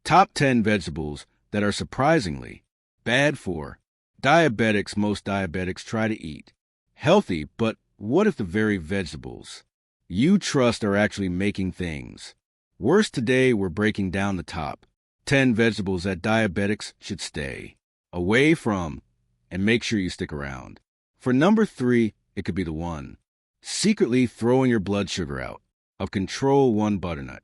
Top 10 vegetables that are surprisingly bad for diabetics. Most diabetics try to eat healthy, but what if the very vegetables you trust are actually making things worse? Today, we're breaking down the top 10 vegetables that diabetics should stay away from, and make sure you stick around. For number 3, it could be the one secretly throwing your blood sugar out of control. 1. Butternut.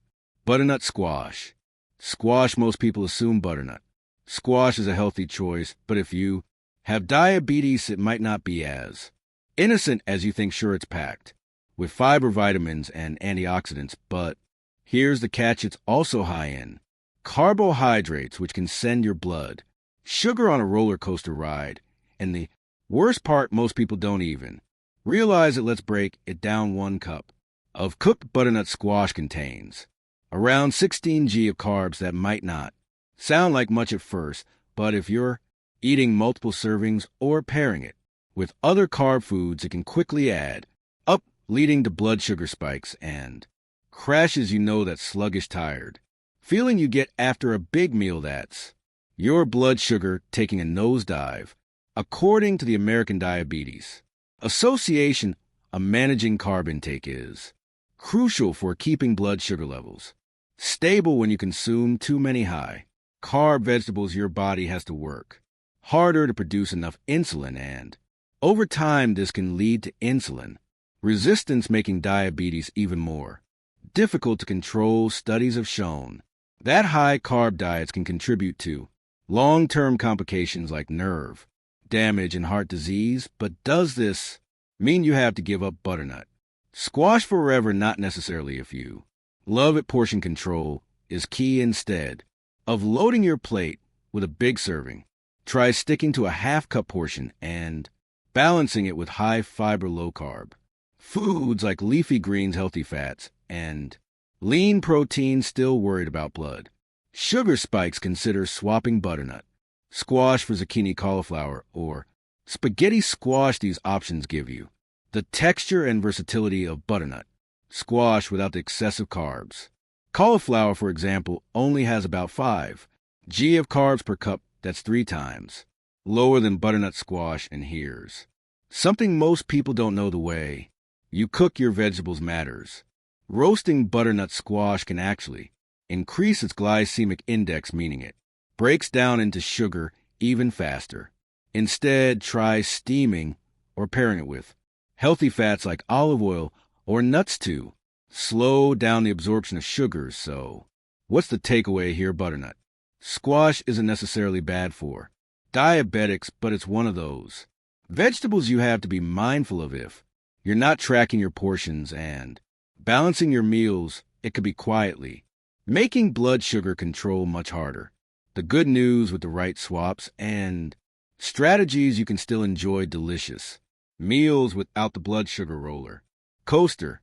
Butternut squash. Squash, most people assume butternut squash is a healthy choice, but if you have diabetes, it might not be as innocent as you think. Sure, it's packed with fiber, vitamins, and antioxidants, but here's the catch: it's also high in carbohydrates, which can send your blood sugar on a roller coaster ride. And the worst part, most people don't even realize it. Let's break it down. 1 cup of cooked butternut squash contains around 16 g of carbs. That might not sound like much at first, but if you're eating multiple servings or pairing it with other carb foods, it can quickly add up, leading to blood sugar spikes and crashes. You know that sluggish, tired feeling you get after a big meal? That's your blood sugar taking a nosedive. According to the American Diabetes Association, managing carb intake is crucial for keeping blood sugar levels stable. When you consume too many high carb vegetables, your body has to work harder to produce enough insulin, and over time, this can lead to insulin resistance, making diabetes even more difficult to control. Studies have shown that high carb diets can contribute to long-term complications like nerve damage and heart disease. But does this mean you have to give up butternut squash forever? Not necessarily. If you love it, portion control is key. Instead of loading your plate with a big serving, try sticking to a half-cup portion and balancing it with high-fiber, low-carb foods like leafy greens, healthy fats, and lean protein. Still worried about blood sugar spikes? Consider swapping butternut squash for zucchini, cauliflower, or spaghetti squash. These options give you the texture and versatility of butternut squash without the excessive carbs. Cauliflower, for example, only has about 5 g of carbs per cup. That's 3 times lower than butternut squash. And here's something most people don't know: the way you cook your vegetables matters. Roasting butternut squash can actually increase its glycemic index, meaning it breaks down into sugar even faster. Instead, try steaming or pairing it with healthy fats like olive oil or nuts to slow down the absorption of sugars. So, what's the takeaway here? Butternut squash isn't necessarily bad for diabetics, but it's one of those vegetables you have to be mindful of. If you're not tracking your portions and balancing your meals, it could be quietly making blood sugar control much harder. The good news: with the right swaps and strategies, you can still enjoy delicious meals without the blood sugar roller coaster.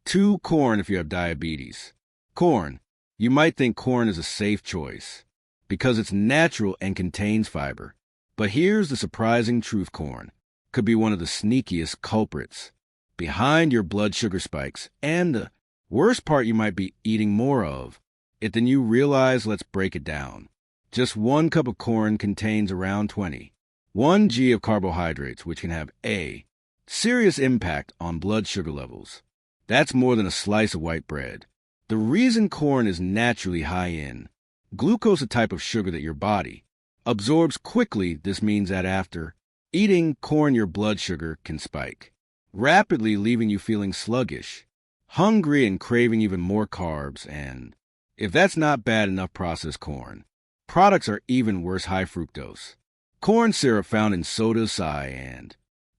2. Corn. If you have diabetes, corn. You might think corn is a safe choice because it's natural and contains fiber. But here's the surprising truth: corn could be one of the sneakiest culprits behind your blood sugar spikes. And the worst part, you might be eating more of it than you realize. Let's break it down. Just 1 cup of corn contains around 21 g of carbohydrates, which can have a serious impact on blood sugar levels. That's more than a slice of white bread. The reason corn is naturally high in glucose, a type of sugar that your body absorbs quickly. This means that after eating corn, your blood sugar can spike rapidly, leaving you feeling sluggish, hungry, and craving even more carbs. And if that's not bad enough, processed corn products are even worse. High fructose corn syrup found in sodas, soy, and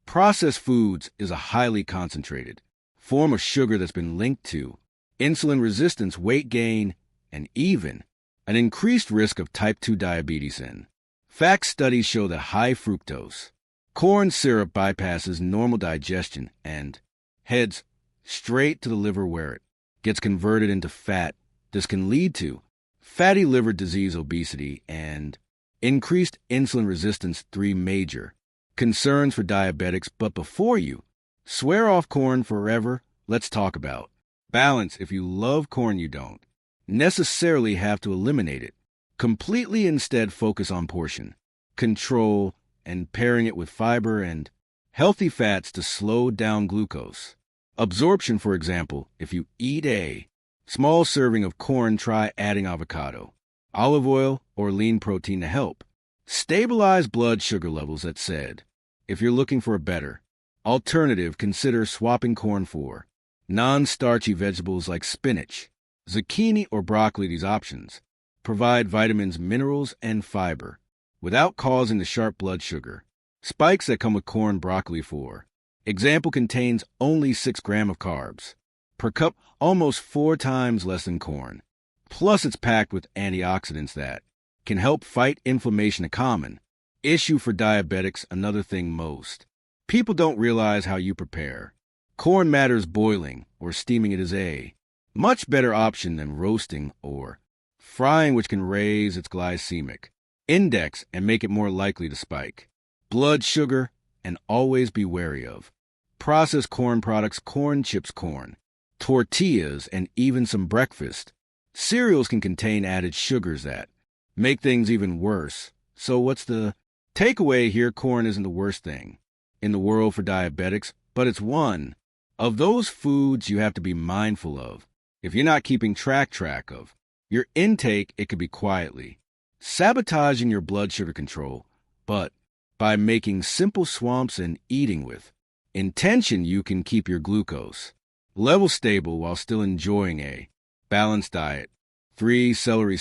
processed foods is a highly concentrated form of sugar that's been linked to insulin resistance, weight gain, and even an increased risk of type 2 diabetes. In fact, studies show that high fructose corn syrup bypasses normal digestion and heads straight to the liver, where it gets converted into fat. This can lead to fatty liver disease, obesity, and increased insulin resistance. 3 major concerns for diabetics. But before you swear off corn forever, let's talk about balance. If you love corn, you don't necessarily have to eliminate it Completely instead focus on portion, control, and pairing it with fiber and healthy fats to slow down glucose. Absorption, for example, if you eat a small serving of corn, try adding avocado, olive oil, or lean protein to help stabilize blood sugar levels. That said, if you're looking for a better alternative, consider swapping corn for non-starchy vegetables like spinach, zucchini, or broccoli. These options provide vitamins, minerals, and fiber without causing the sharp blood sugar spikes that come with corn. Broccoli, for example, contains only 6 grams of carbs per cup, almost 4 times less than corn. Plus, it's packed with antioxidants that can help fight inflammation, a common issue for diabetics. Another thing most people don't realize: how you prepare corn matters. Boiling or steaming it is a much better option than roasting or frying, which can raise its glycemic index and make it more likely to spike blood sugar. And always be wary of processed corn products. Corn chips, corn tortillas, and even some breakfast cereals can contain added sugars that make things even worse. So what's the takeaway here? Corn isn't the worst thing in the world for diabetics, but it's one of those foods you have to be mindful of. If you're not keeping track of your intake, it could be quietly sabotaging your blood sugar control. But by making simple swaps and eating with intention, you can keep your glucose level stable while still enjoying a balanced diet. 3. Celery.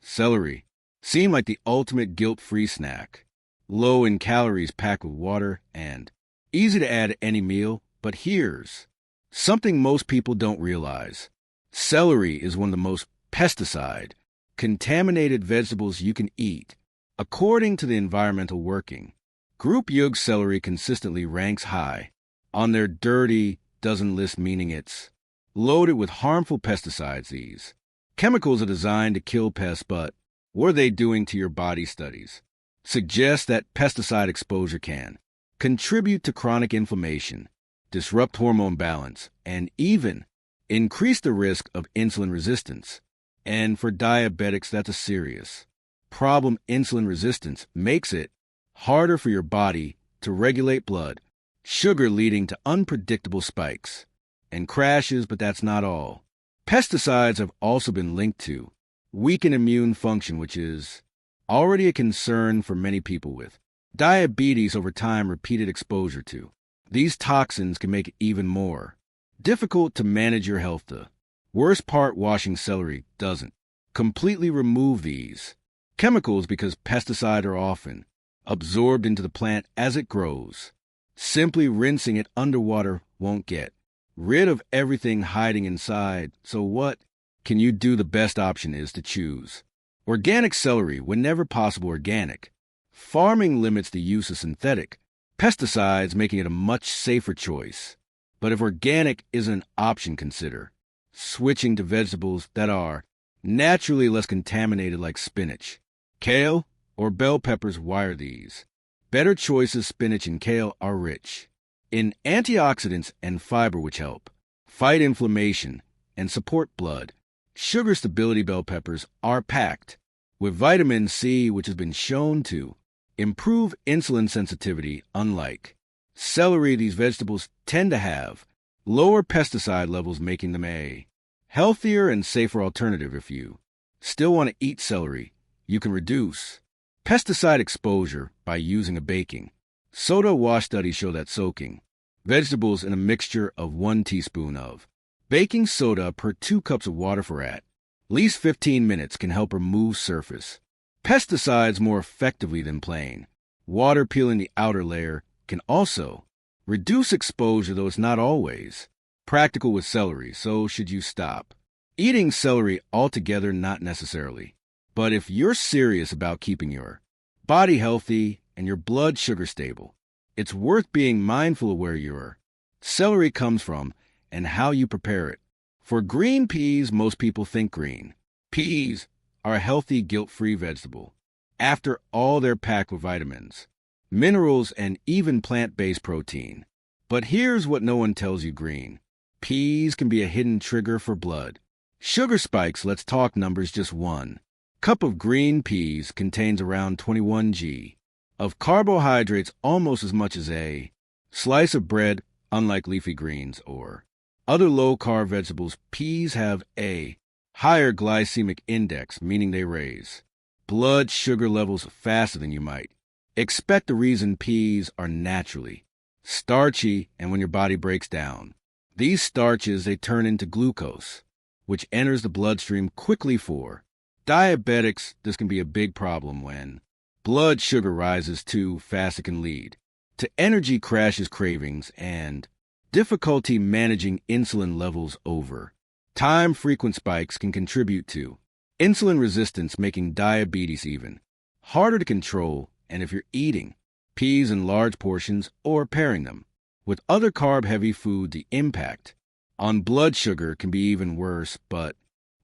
Celery seem like the ultimate guilt-free snack. Low in calories, packed with water, and easy to add to any meal. But here's something most people don't realize. Celery is one of the most pesticide-contaminated vegetables you can eat. According to the Environmental Working Group, celery consistently ranks high on their dirty dozen list, meaning it's loaded with harmful pesticides. These chemicals are designed to kill pests, but what are they doing to your body? Studies suggest that pesticide exposure can contribute to chronic inflammation, disrupt hormone balance, and even increase the risk of insulin resistance. And for diabetics, that's a serious problem. Insulin resistance makes it harder for your body to regulate blood sugar, leading to unpredictable spikes and crashes. But that's not all. Pesticides have also been linked to weaken immune function, which is already a concern for many people with diabetes. Over time, repeated exposure to these toxins can make it even more difficult to manage your health. The worst part, washing celery doesn't completely remove these chemicals because pesticides are often absorbed into the plant as it grows. Simply rinsing it underwater won't get rid of everything hiding inside. So what can you do? The best option is to choose organic celery whenever possible. Organic farming limits the use of synthetic pesticides, making it a much safer choice. But if organic isn't an option, consider switching to vegetables that are naturally less contaminated, like spinach, kale, or bell peppers. Why are these better choices? Spinach and kale are rich in antioxidants and fiber, which help fight inflammation and support blood sugar stability. Bell peppers are packed with vitamin C, which has been shown to improve insulin sensitivity. Unlike celery, these vegetables tend to have lower pesticide levels, making them a healthier and safer alternative. If you still want to eat celery, you can reduce pesticide exposure by using a baking soda wash. Studies show that soaking vegetables in a mixture of 1 teaspoon of baking soda per 2 cups of water for at least 15 minutes can help remove surface pesticides more effectively than plain water. Peeling the outer layer can also reduce exposure, though it's not always practical with celery. So should you stop eating celery altogether? Not necessarily. But if you're serious about keeping your body healthy and your blood sugar stable, it's worth being mindful of where your celery comes from and how you prepare it. For green peas, most people think green peas are a healthy, guilt-free vegetable. After all, they're packed with vitamins, minerals, and even plant-based protein. But here's what no one tells you: green peas can be a hidden trigger for blood sugar spikes. Let's talk numbers. Just 1 Cup of green peas contains around 21 g of carbohydrates, almost as much as a slice of bread. Unlike leafy greens or other low-carb vegetables, peas have a higher glycemic index, meaning they raise blood sugar levels faster than you might expect. The reason: peas are naturally starchy, and when your body breaks down these starches, they turn into glucose, which enters the bloodstream quickly. For diabetics, this can be a big problem. When blood sugar rises too fast, it can lead to energy crashes, cravings, and difficulty managing insulin levels over time. Frequent spikes can contribute to insulin resistance, making diabetes even harder to control. And if you're eating peas in large portions or pairing them with other carb-heavy food, the impact on blood sugar can be even worse. But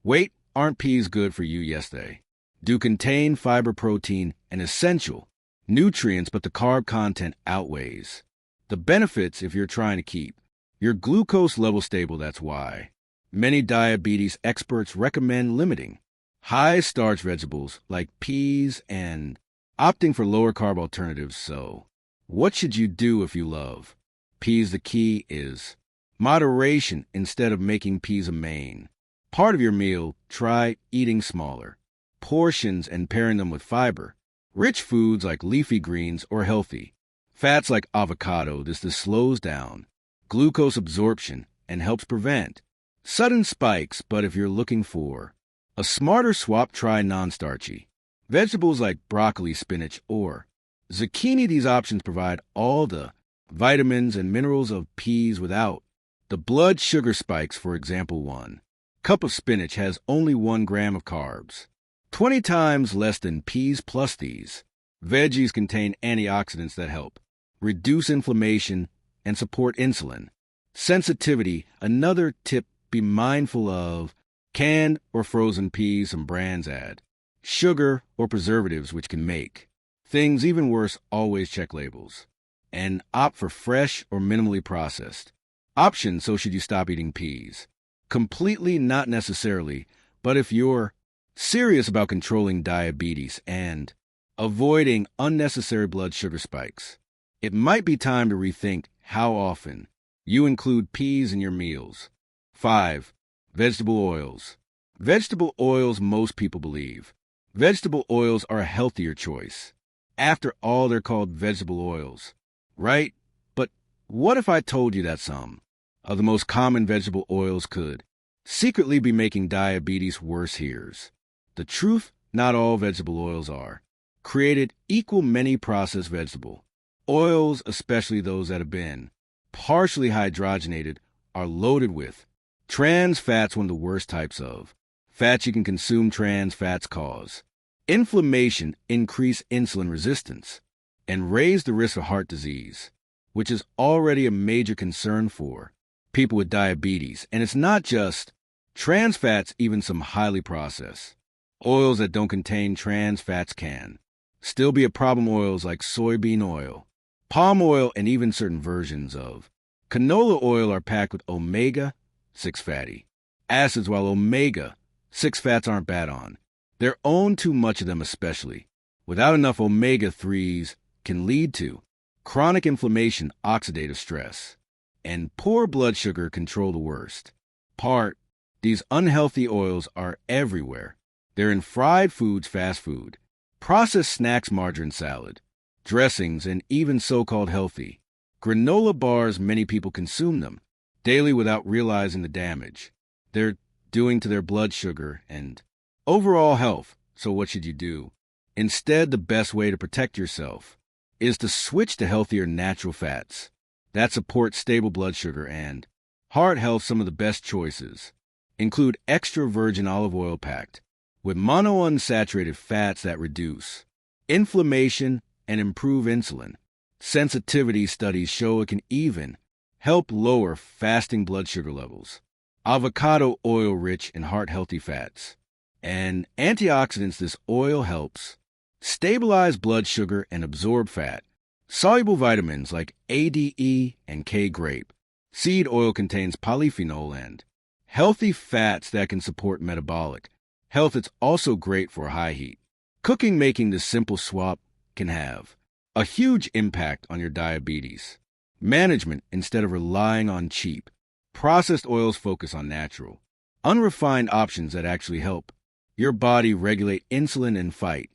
wait, aren't peas good for you? Yes, they do contain fiber, protein, and essential nutrients, but the carb content outweighs the benefits if you're trying to keep your glucose level stable. That's why many diabetes experts recommend limiting high-starch vegetables like peas and opting for lower-carb alternatives. So, what should you do if you love peas? The key is moderation. Instead of making peas a main part of your meal, try eating smaller portions and pairing them with fiber-rich foods like leafy greens or healthy fats like avocado. This slows down glucose absorption and helps prevent sudden spikes. But if you're looking for a smarter swap, try non-starchy vegetables like broccoli, spinach, or zucchini. These options provide all the vitamins and minerals of peas without the blood sugar spikes. For example, 1 cup of spinach has only 1 gram of carbs, 20 times less than peas. Plus, these veggies contain antioxidants that help reduce inflammation and support insulin sensitivity. Another tip: be mindful of canned or frozen peas. Some brands add sugar or preservatives, which can make things even worse. Always check labels and opt for fresh or minimally processed options. So, should you stop eating peas completely? Not necessarily, but if you're serious about controlling diabetes and avoiding unnecessary blood sugar spikes, it might be time to rethink how often you include peas in your meals. 5. Vegetable oils. Vegetable oils. Most people believe vegetable oils are a healthier choice. After all, they're called vegetable oils, right? But what if I told you that some of the most common vegetable oils could secretly be making diabetes worse? Here's the truth: not all vegetable oils are created equal. Many processed vegetable oils, especially those that have been partially hydrogenated, are loaded with trans fats, one of the worst types of fats you can consume. Trans fats cause inflammation, increase insulin resistance, and raise the risk of heart disease, which is already a major concern for people with diabetes. And it's not just trans fats. Even some highly processed oils that don't contain trans fats can still be a problem. Oils like soybean oil, palm oil, and even certain versions of canola oil are packed with omega-6 fatty acids. While omega-6 fats aren't bad on their own, too much of them, especially without enough omega-3s, can lead to chronic inflammation, oxidative stress, and poor blood sugar control. The worst part: these unhealthy oils are everywhere. They're in fried foods, fast food, processed snacks, margarine, salad dressings, and even so-called healthy granola bars. Many people consume them daily without realizing the damage they're doing to their blood sugar and overall health. So what should you do? Instead, the best way to protect yourself is to switch to healthier natural fats that support stable blood sugar and heart health. Some of the best choices include extra virgin olive oil packed with monounsaturated fats that reduce inflammation and improve insulin sensitivity. Studies show it can even help lower fasting blood sugar levels. Avocado oil, rich in heart-healthy fats and antioxidants. This oil helps stabilize blood sugar and absorb fat. Soluble vitamins like A, D, E, and K. Grape seed oil contains polyphenol and healthy fats that can support metabolic Health, it's also great for high heat. Cooking, making this simple swap can have a huge impact on your diabetes. Management, instead of relying on cheap, processed oils, focus on natural, unrefined options that actually help your body regulate insulin and fight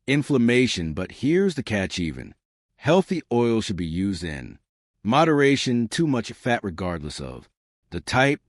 inflammation. But here's the catch: even healthy oil should be used in moderation. Too much fat, regardless of the type,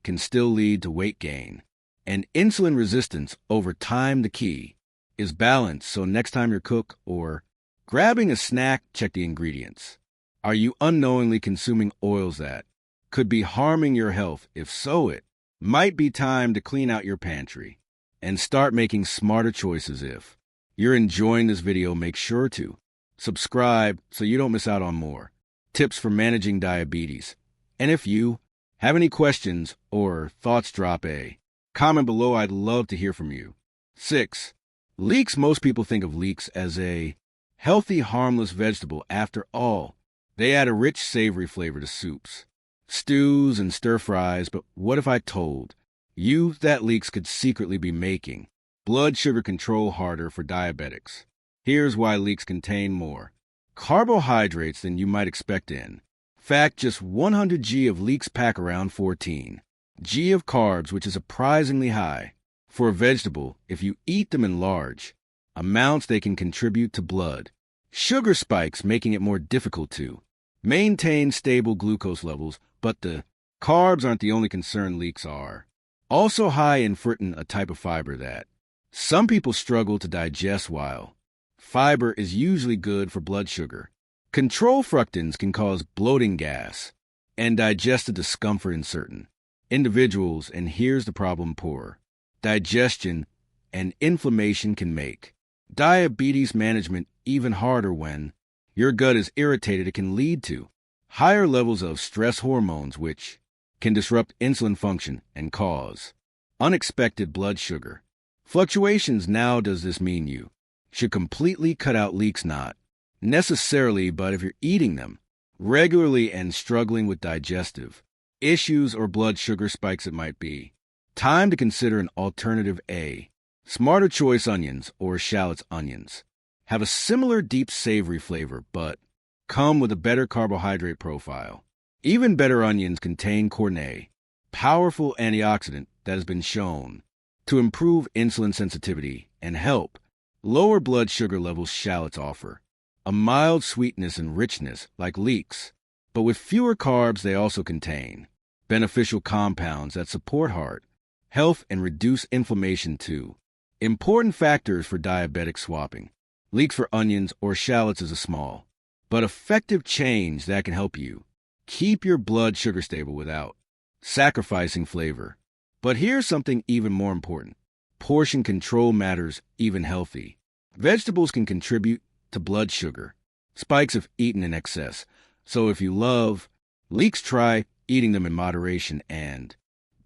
can still lead to weight gain and insulin resistance over time. The key is balance. So next time you cook or grabbing a snack, check the ingredients. Are you unknowingly consuming oils that could be harming your health? If so, it might be time to clean out your pantry and start making smarter choices. If you're enjoying this video, make sure to subscribe so you don't miss out on more tips for managing diabetes. And if you have any questions or thoughts, drop a comment below. I'd love to hear from you. 6. Leeks. Most people think of leeks as a healthy, harmless vegetable. After all, they add a rich, savory flavor to soups, stews, and stir-fries. But what if I told you that leeks could secretly be making blood sugar control harder for diabetics? Here's why: leeks contain more carbohydrates than you might expect. In fact, just 100 g of leeks pack around 14 g of carbs, which is surprisingly high for a vegetable. If you eat them in large amounts, they can contribute to blood sugar spikes, making it more difficult to maintain stable glucose levels. But the carbs aren't the only concern. Leeks are also high in fructan, a type of fiber that some people struggle to digest. While fiber is usually good for blood sugar control, fructans can cause bloating, gas, and digestive discomfort in certain individuals. And here's the problem: poor digestion and inflammation can make diabetes management even harder. When your gut is irritated, it can lead to higher levels of stress hormones, which can disrupt insulin function and cause unexpected blood sugar fluctuations. Now, does this mean you should completely cut out leeks? Not necessarily, but if you're eating them regularly and struggling with digestive issues or blood sugar spikes, it might be time to consider an alternative. A smarter choice: onions or shallots. Onions have a similar deep, savory flavor, but come with a better carbohydrate profile. Even better, onions contain corn, a powerful antioxidant that has been shown to improve insulin sensitivity and help lower blood sugar levels. Shallots offer a mild sweetness and richness like leeks, but with fewer carbs. They also contain beneficial compounds that support heart health and reduce inflammation too. Important factors for diabetic swapping leeks for onions or shallots is a small but effective change that can help you keep your blood sugar stable without sacrificing flavor. But here's something even more important: portion control matters. Even healthy vegetables can contribute to blood sugar spikes if eaten in excess. So if you love leeks, try eating them in moderation and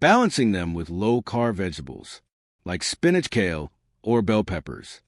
balancing them with low-carb vegetables like spinach, kale, or bell peppers.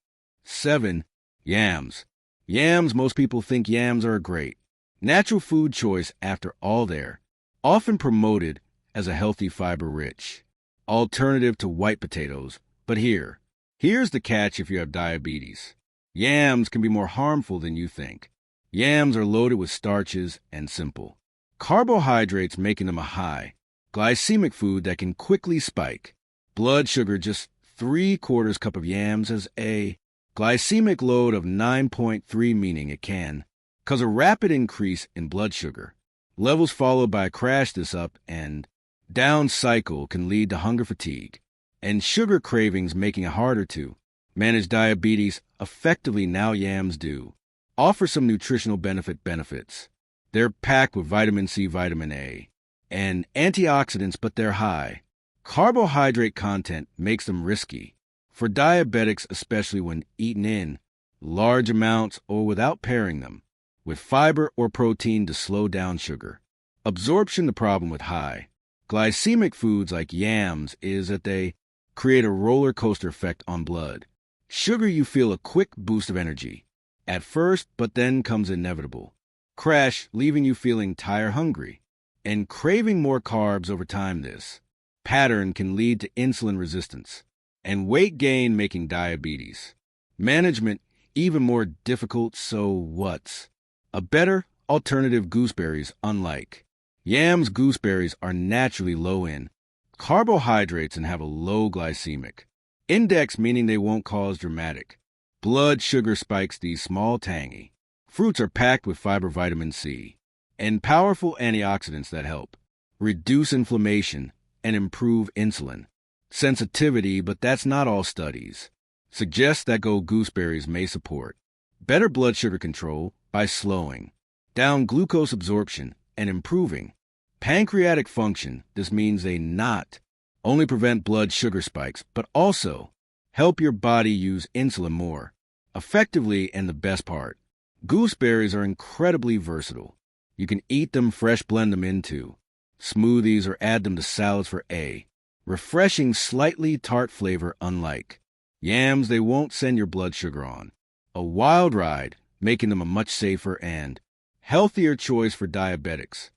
7. Yams. Yams. Most people think yams are a great natural food choice. After all, they're often promoted as a healthy, fiber-rich alternative to white potatoes. But here's the catch: if you have diabetes, yams can be more harmful than you think. Yams are loaded with starches and simple carbohydrates, making them a high glycemic food that can quickly spike blood sugar. Just 3/4 cup of yams has a glycemic load of 9.3, meaning it can cause a rapid increase in blood sugar levels, followed by a crash. This up and down cycle can lead to hunger, fatigue, and sugar cravings, making it harder to manage diabetes effectively. Now, yams do offer some nutritional benefits. They're packed with vitamin C, vitamin A, and antioxidants, but their high carbohydrate content makes them risky for diabetics, especially when eaten in large amounts or without pairing them with fiber or protein to slow down sugar absorption. The problem with high glycemic foods like yams is that they create a roller coaster effect on blood sugar. You feel a quick boost of energy at first, but then comes inevitable crash, leaving you feeling tired, hungry, and craving more carbs over time. This pattern can lead to insulin resistance and weight gain making diabetes management even more difficult. So what's a better alternative? Gooseberries. Unlike yams, gooseberries are naturally low in carbohydrates and have a low glycemic index, meaning they won't cause dramatic blood sugar spikes. These small, tangy fruits are packed with fiber, vitamin C, and powerful antioxidants that help reduce inflammation and improve insulin sensitivity. But that's not all. Studies suggest that gooseberries may support better blood sugar control by slowing down glucose absorption and improving pancreatic function. This means they not only prevent blood sugar spikes, but also help your body use insulin more effectively. And the best part, gooseberries are incredibly versatile. You can eat them fresh, blend them into smoothies, or add them to salads for a refreshing, slightly tart flavor. Unlike yams, they won't send your blood sugar on a wild ride, making them a much safer and healthier choice for diabetics.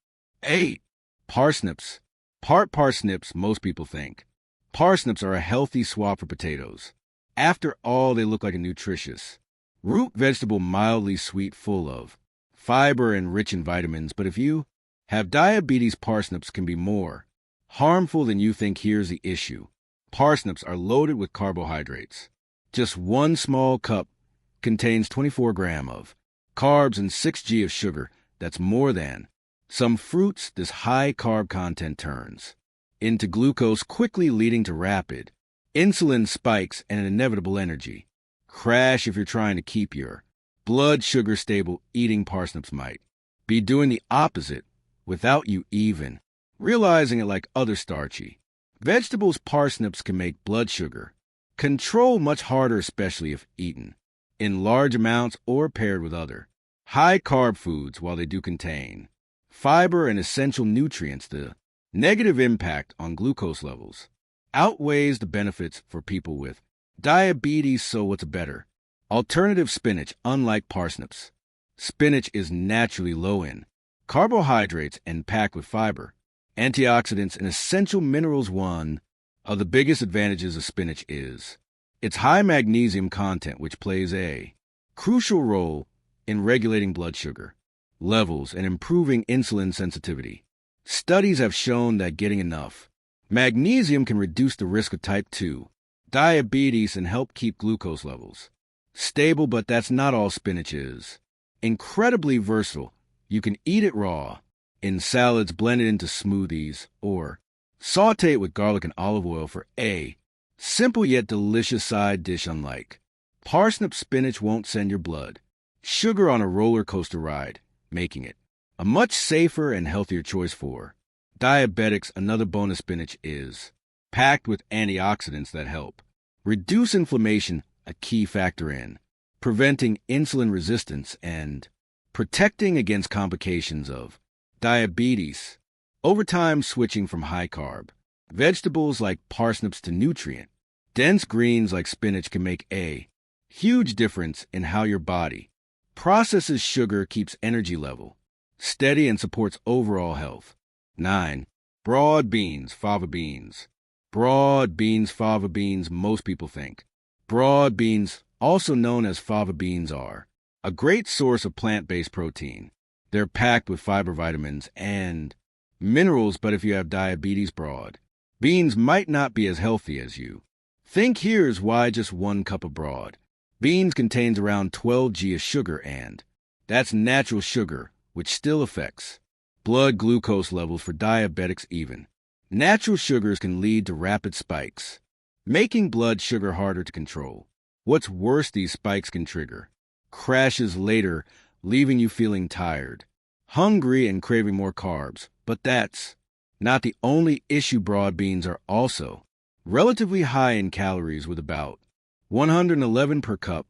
8. Parsnips. Parsnips. Most people think parsnips are a healthy swap for potatoes. After all, they look like a nutritious root vegetable, mildly sweet, full of fiber and rich in vitamins. But if you have diabetes, parsnips can be more harmful than you think. Here's the issue. Parsnips are loaded with carbohydrates. Just one small cup contains 24 grams of carbs and 6 g of sugar. That's more than some fruits. This high carb content turns into glucose, quickly leading to rapid insulin spikes and an inevitable energy crash. If you're trying to keep your blood sugar stable, eating parsnips might be doing the opposite without you even realizing it. Like other starchy vegetables, parsnips can make blood sugar control much harder, especially if eaten in large amounts or paired with other high-carb foods. While they do contain fiber and essential nutrients, the negative impact on glucose levels outweighs the benefits for people with diabetes. So what's a better alternative? Spinach. Unlike parsnips, spinach is naturally low in carbohydrates and packed with fiber, antioxidants, and essential minerals. One of the biggest advantages of spinach is its high magnesium content, which plays a crucial role in regulating blood sugar levels and improving insulin sensitivity. Studies have shown that getting enough magnesium can reduce the risk of type 2 diabetes and help keep glucose levels stable. But that's not all. Spinach is incredibly versatile. You can eat it raw, in salads, blend it into smoothies, or saute it with garlic and olive oil for a simple yet delicious side dish. Unlike parsnip, spinach won't send your blood sugar on a roller coaster ride, making it a much safer and healthier choice for diabetics. Another bonus, spinach is packed with antioxidants that help reduce inflammation, a key factor in preventing insulin resistance and protecting against complications of diabetes. Over time, switching from high-carb vegetables like parsnips to nutrient-dense greens like spinach can make a huge difference in how your body processes sugar, keeps energy level steady, and supports overall health. 9. Broad beans, fava beans. Broad beans, fava beans. Most people think broad beans, also known as fava beans, are a great source of plant-based protein. They're packed with fiber, vitamins, and minerals. But if you have diabetes, broad beans might not be as healthy as you think. Here's why. Just 1 cup of broad beans contains around 12 g of sugar, and that's natural sugar, which still affects blood glucose levels. For diabetics, even natural sugars can lead to rapid spikes, making blood sugar harder to control. What's worse, these spikes can trigger crashes later, leaving you feeling tired, hungry, and craving more carbs. But that's not the only issue. Broad beans are also relatively high in calories, with about 111 per cup.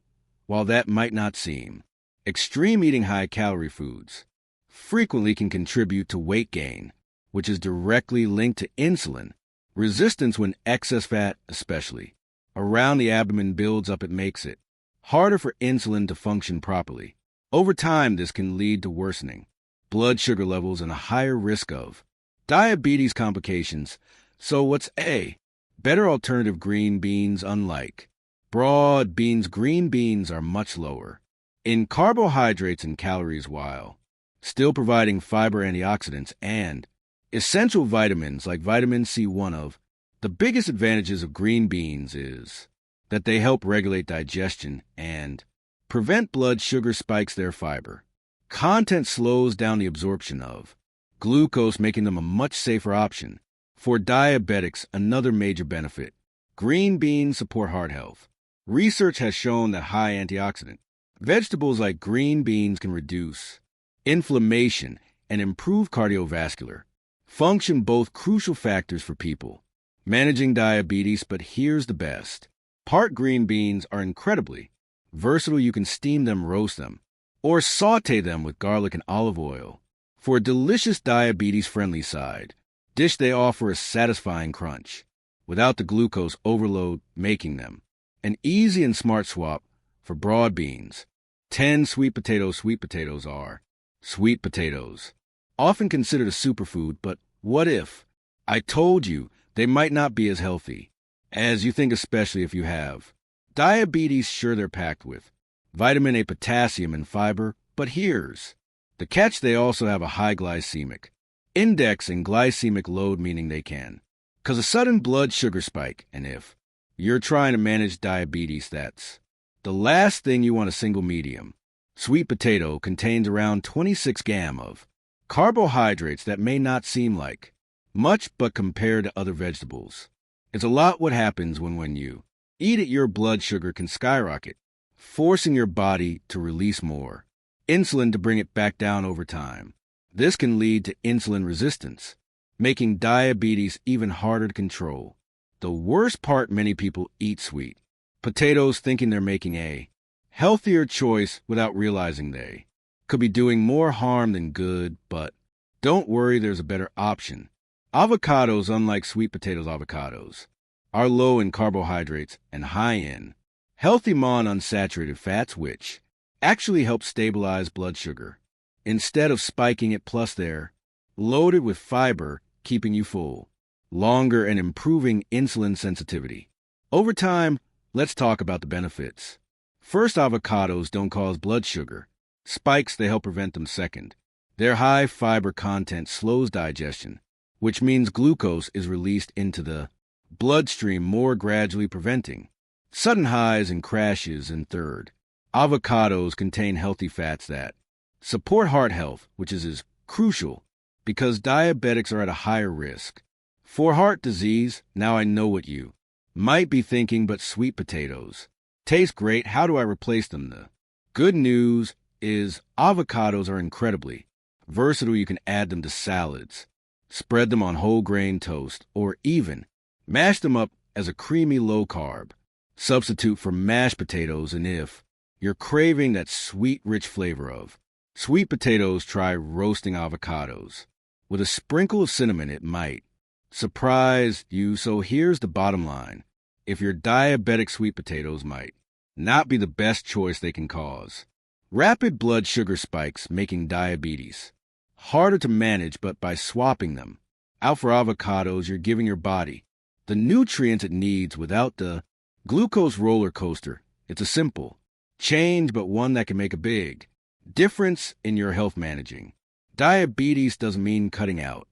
While that might not seem extreme, eating high-calorie foods frequently can contribute to weight gain, which is directly linked to insulin resistance. When excess fat, especially around the abdomen, builds up, it makes it harder for insulin to function properly. Over time, this can lead to worsening blood sugar levels and a higher risk of diabetes complications. So what's a Better alternative green beans, unlike broad beans, green beans are much lower in carbohydrates and calories while still providing fiber, antioxidants, and essential vitamins like vitamin C. One of the biggest advantages of green beans is that they help regulate digestion and prevent blood sugar spikes. Their fiber content slows down the absorption of glucose, making them a much safer option for diabetics. Another major benefit: green beans support heart health. Research has shown that high antioxidant vegetables like green beans can reduce inflammation and improve cardiovascular function, both crucial factors for people managing diabetes. But here's the best part: green beans are incredibly versatile. You can steam them, roast them, or saute them with garlic and olive oil for a delicious diabetes-friendly side dish. They offer a satisfying crunch without the glucose overload, making them an easy and smart swap for broad beans. 10. Sweet potatoes. Sweet potatoes are sweet potatoes, often considered a superfood, but what if I told you they might not be as healthy as you think, especially if you have diabetes? Sure, they're packed with vitamin A, potassium, and fiber, but here's the catch: they also have a high glycemic index and glycemic load, meaning they can cause a sudden blood sugar spike. And if you're trying to manage diabetes, that's the last thing you want. A single medium sweet potato contains around 26 grams of carbohydrates. That may not seem like much, but compared to other vegetables, it's a lot. What happens when you eat it? Your blood sugar can skyrocket, forcing your body to release more insulin to bring it back down over time. This can lead to insulin resistance, making diabetes even harder to control. The worst part: many people eat sweet potatoes thinking they're making a healthier choice without realizing they could be doing more harm than good. But don't worry, there's a better option. Avocados. Unlike sweet potatoes, avocados are low in carbohydrates and high in healthy monounsaturated fats, which actually help stabilize blood sugar instead of spiking it. Plus, they're loaded with fiber, keeping you full longer and improving insulin sensitivity over time. Let's talk about the benefits. First, avocados don't cause blood sugar spikes. They help prevent them. Second, their high fiber content slows digestion, which means glucose is released into the bloodstream more gradually, preventing sudden highs and crashes. And third, avocados contain healthy fats that support heart health, which is crucial because diabetics are at a higher risk for heart disease. Now I know what you might be thinking, but sweet potatoes taste great. How do I replace them? The good news is avocados are incredibly versatile. You can add them to salads, spread them on whole grain toast, or even mash them up as a creamy low-carb substitute for mashed potatoes. And if you're craving that sweet, rich flavor of sweet potatoes, try roasting avocados with a sprinkle of cinnamon. It might surprise you. So here's the bottom line: if you're diabetic, sweet potatoes might not be the best choice. They can cause rapid blood sugar spikes, making diabetes harder to manage. But by swapping them out for avocados, you're giving your body the nutrients it needs without the glucose roller coaster. It's a simple change, but one that can make a big difference in your health. Managing diabetes doesn't mean cutting out